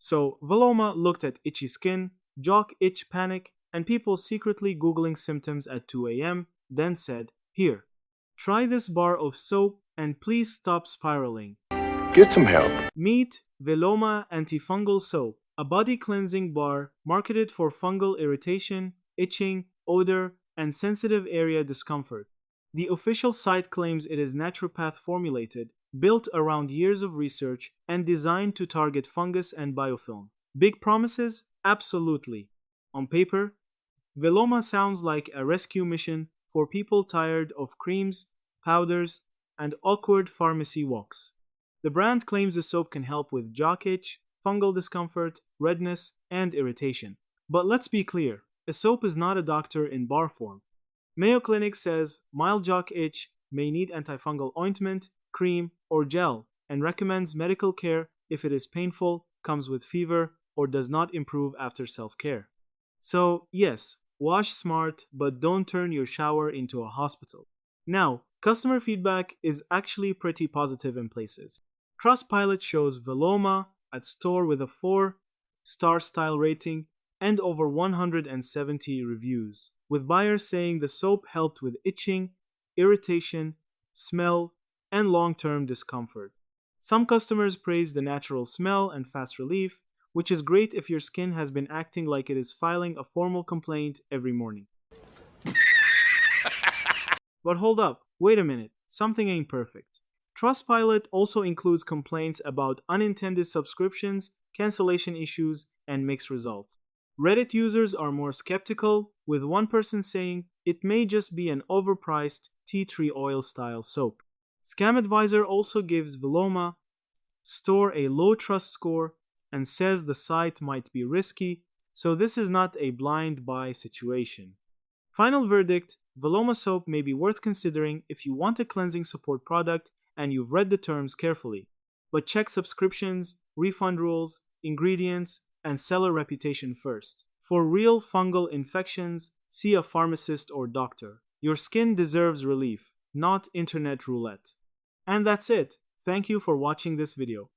So Veloma looked at itchy skin, jock itch panic, and people secretly Googling symptoms at 2 a.m., then said, "Here, try this bar of soap and please stop spiraling." Get some help. Meet Veloma Antifungal Soap, a body cleansing bar marketed for fungal irritation, itching, odor, and sensitive area discomfort. The official site claims it is naturopath formulated, built around years of research, and designed to target fungus and biofilm. Big promises? Absolutely. On paper, Veloma sounds like a rescue mission for people tired of creams, powders, and awkward pharmacy walks. The brand claims the soap can help with jock itch, fungal discomfort, redness, and irritation. But let's be clear, a soap is not a doctor in bar form. Mayo Clinic says mild jock itch may need antifungal ointment, cream, or gel, and recommends medical care if it is painful, comes with fever, or does not improve after self-care. So, yes, wash smart, but don't turn your shower into a hospital. Now, customer feedback is actually pretty positive in places. Trustpilot shows Veloma at store with a 4-star style rating and over 170 reviews, with buyers saying the soap helped with itching, irritation, smell, and long-term discomfort. Some customers praise the natural smell and fast relief, which is great if your skin has been acting like it is filing a formal complaint every morning. But hold up, wait a minute, something ain't perfect. Trustpilot also includes complaints about unintended subscriptions, cancellation issues, and mixed results. Reddit users are more skeptical, with one person saying it may just be an overpriced tea tree oil style soap. Scam Advisor also gives Veloma store a low trust score and says the site might be risky, so this is not a blind buy situation. Final verdict, Veloma soap may be worth considering if you want a cleansing support product and you've read the terms carefully. But check subscriptions, refund rules, ingredients, and seller reputation first. For real fungal infections, see a pharmacist or doctor. Your skin deserves relief, not internet roulette. And that's it. Thank you for watching this video.